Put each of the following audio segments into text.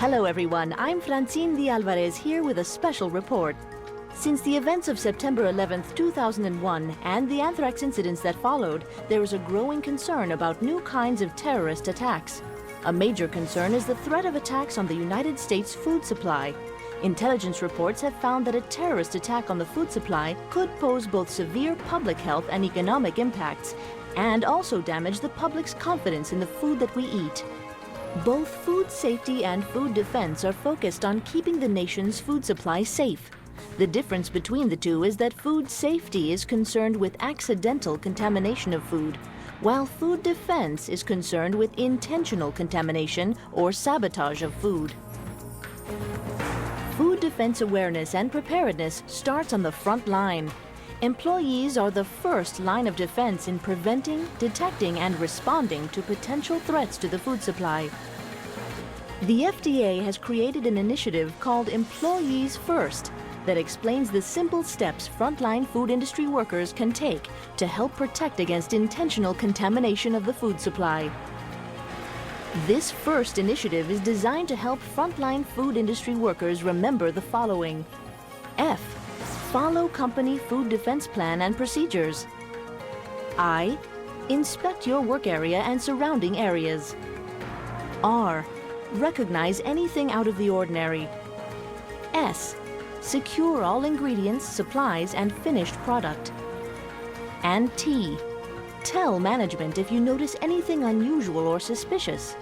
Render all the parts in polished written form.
Hello everyone, I'm Francine de Alvarez here with a special report. Since the events of September 11th, 2001 and the anthrax incidents that followed, there is a growing concern about new kinds of terrorist attacks. A major concern is the threat of attacks on the United States food supply. Intelligence reports have found that a terrorist attack on the food supply could pose both severe public health and economic impacts, and also damage the public's confidence in the food that we eat. Both food safety and food defense are focused on keeping the nation's food supply safe. The difference between the two is that food safety is concerned with accidental contamination of food, while food defense is concerned with intentional contamination or sabotage of food. Food defense awareness and preparedness starts on the front line. Employees are the first line of defense in preventing, detecting, and responding to potential threats to the food supply. The FDA has created an initiative called Employees First that explains the simple steps frontline food industry workers can take to help protect against intentional contamination of the food supply. This first initiative is designed to help frontline food industry workers remember the following. F. Follow company food defense plan and procedures. I. Inspect your work area and surrounding areas. R. Recognize anything out of the ordinary. S. Secure all ingredients, supplies, and finished product. And T. Tell management if you notice anything unusual or suspicious.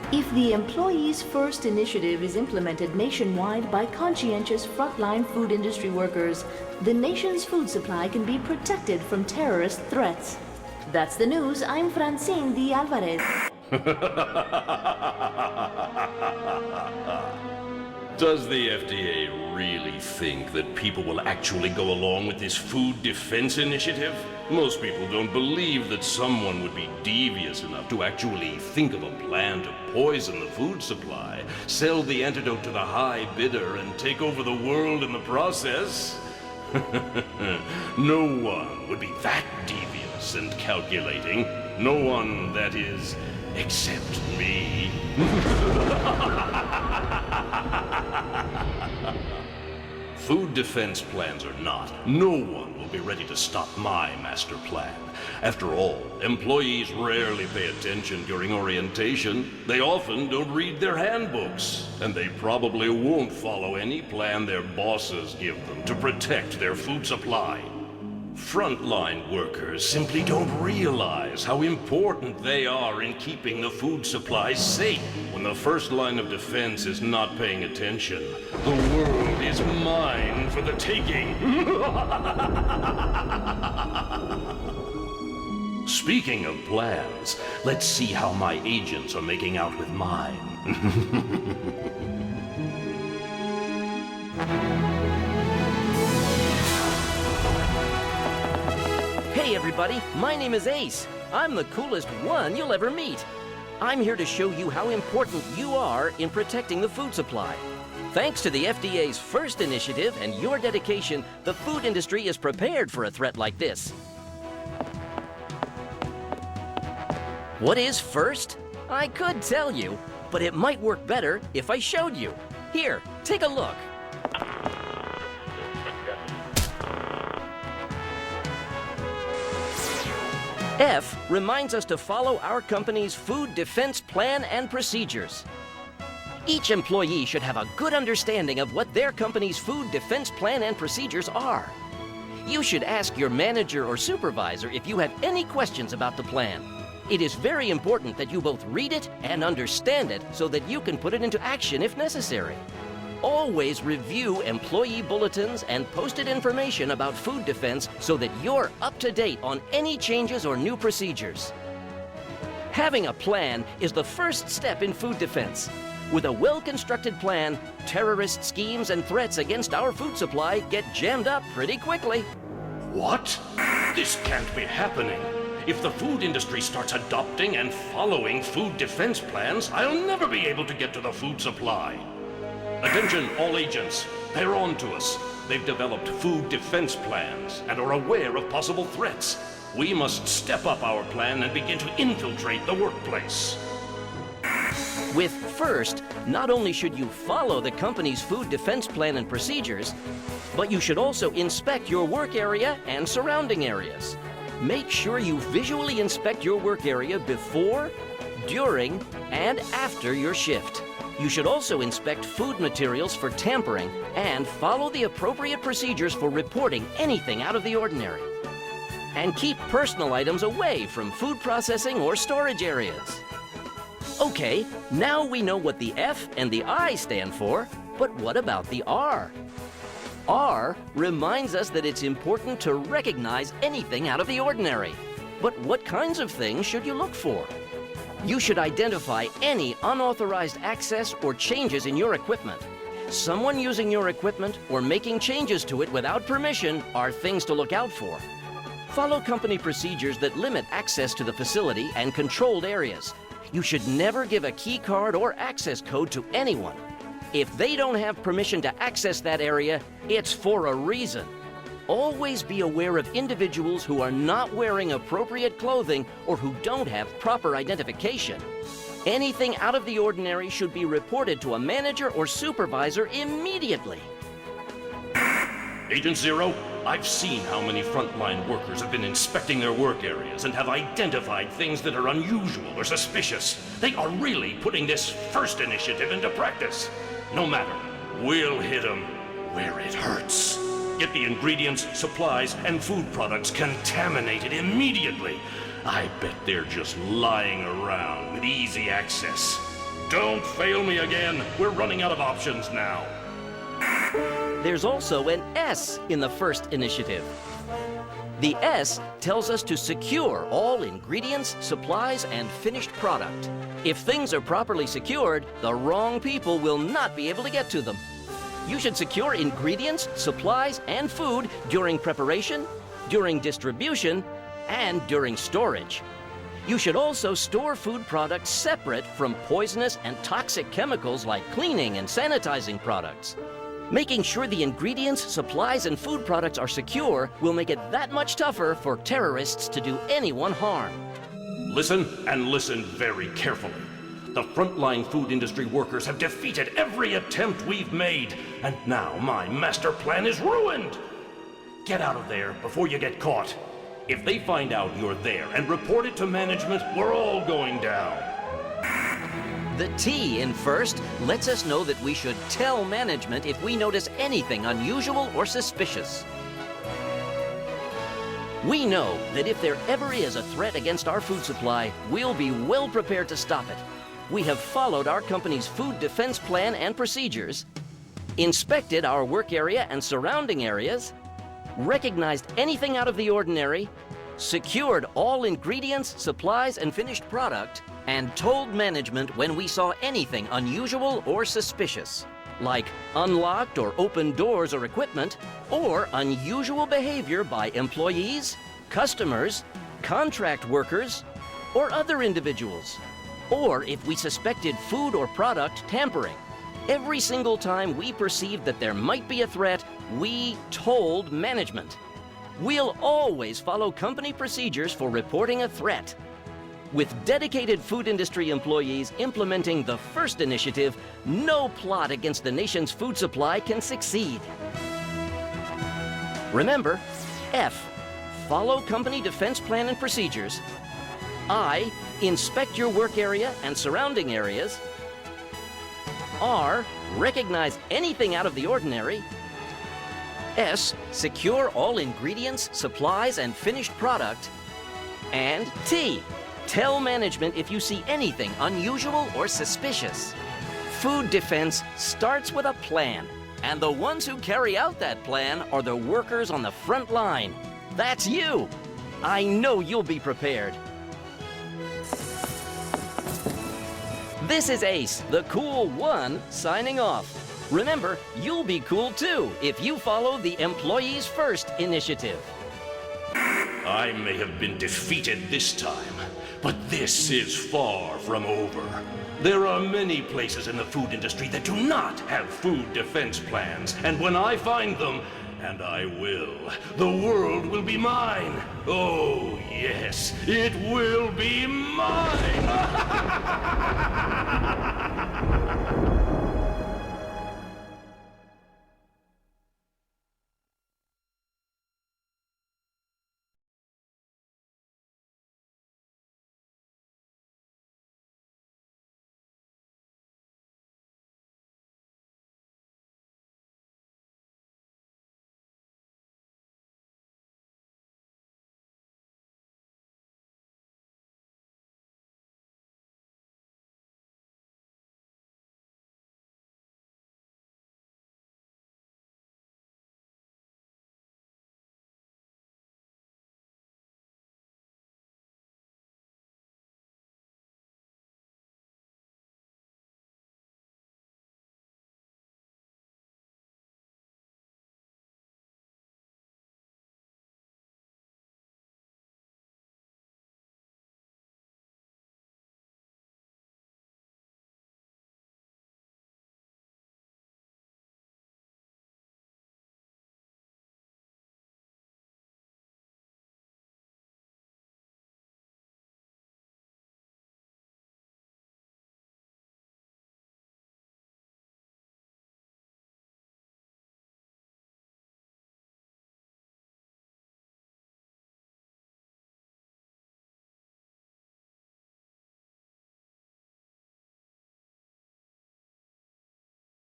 If the Employees First initiative is implemented nationwide by conscientious frontline food industry workers, the nation's food supply can be protected from terrorist threats. That's the news. I'm Francine de Alvarez. Does the FDA really think that people will actually go along with this food defense initiative? Most people don't believe that someone would be devious enough to actually think of a plan to poison the food supply, sell the antidote to the high bidder, and take over the world in the process. No one would be that devious and calculating. No one, that is, except me. Food defense plans or not, no one will be ready to stop my master plan. After all, employees rarely pay attention during orientation. They often don't read their handbooks, and they probably won't follow any plan their bosses give them to protect their food supply. Frontline workers simply don't realize how important they are in keeping the food supply safe. When the first line of defense is not paying attention, the world is mine for the taking. Speaking of plans, let's see how my agents are making out with mine. Hey everybody, my name is Ace. I'm the coolest one you'll ever meet. I'm here to show you how important you are in protecting the food supply. Thanks to the FDA's first initiative and your dedication, the food industry is prepared for a threat like this. What is first? I could tell you, but it might work better if I showed you. Here, take a look. F reminds us to follow our company's food defense plan and procedures. Each employee should have a good understanding of what their company's food defense plan and procedures are. You should ask your manager or supervisor if you have any questions about the plan. It is very important that you both read it and understand it so that you can put it into action if necessary. Always review employee bulletins and posted information about food defense so that you're up to date on any changes or new procedures. Having a plan is the first step in food defense. With a well-constructed plan, terrorist schemes and threats against our food supply get jammed up pretty quickly. What? This can't be happening. If the food industry starts adopting and following food defense plans, I'll never be able to get to the food supply. Attention, all agents. They're on to us. They've developed food defense plans and are aware of possible threats. We must step up our plan and begin to infiltrate the workplace. With FIRST, not only should you follow the company's food defense plan and procedures, but you should also inspect your work area and surrounding areas. Make sure you visually inspect your work area before, during, and after your shift. You should also inspect food materials for tampering and follow the appropriate procedures for reporting anything out of the ordinary. And keep personal items away from food processing or storage areas. Okay, now we know what the F and the I stand for, but what about the R? R reminds us that it's important to recognize anything out of the ordinary. But what kinds of things should you look for? You should identify any unauthorized access or changes in your equipment. Someone using your equipment or making changes to it without permission are things to look out for. Follow company procedures that limit access to the facility and controlled areas. You should never give a key card or access code to anyone. If they don't have permission to access that area, it's for a reason. Always be aware of individuals who are not wearing appropriate clothing or who don't have proper identification. Anything out of the ordinary should be reported to a manager or supervisor immediately. Agent Zero, I've seen how many frontline workers have been inspecting their work areas and have identified things that are unusual or suspicious. They are really putting this FIRST initiative into practice. No matter, we'll hit them where it hurts. Get the ingredients, supplies, and food products contaminated immediately. I bet they're just lying around with easy access. Don't fail me again. We're running out of options now. There's also an S in the FIRST initiative. The S tells us to secure all ingredients, supplies, and finished product. If things are properly secured, the wrong people will not be able to get to them. You should secure ingredients, supplies, and food during preparation, during distribution, and during storage. You should also store food products separate from poisonous and toxic chemicals like cleaning and sanitizing products. Making sure the ingredients, supplies, and food products are secure will make it that much tougher for terrorists to do anyone harm. Listen, and listen very carefully. The frontline food industry workers have defeated every attempt we've made, and now my master plan is ruined. Get out of there before you get caught. If they find out you're there and report it to management, we're all going down. The T in FIRST lets us know that we should tell management if we notice anything unusual or suspicious. We know that if there ever is a threat against our food supply, we'll be well prepared to stop it. We have followed our company's food defense plan and procedures, inspected our work area and surrounding areas, recognized anything out of the ordinary, secured all ingredients, supplies, and finished product, and told management when we saw anything unusual or suspicious, like unlocked or open doors or equipment, or unusual behavior by employees, customers, contract workers, or other individuals, or if we suspected food or product tampering. Every single time we perceived that there might be a threat, we told management. We'll always follow company procedures for reporting a threat. With dedicated food industry employees implementing the FIRST initiative, no plot against the nation's food supply can succeed. Remember, F, follow company defense plan and procedures. I, inspect your work area and surrounding areas. R, recognize anything out of the ordinary. S, secure all ingredients, supplies, and finished product. And T, tell management if you see anything unusual or suspicious. Food defense starts with a plan, and the ones who carry out that plan are the workers on the front line. That's you. I know you'll be prepared. This is Ace, the cool one, signing off. Remember, you'll be cool too if you follow the Employees First initiative. I may have been defeated this time, but this is far from over. There are many places in the food industry that do not have food defense plans, and when I find them, and I will, the world will be mine. Oh, yes, it will be mine!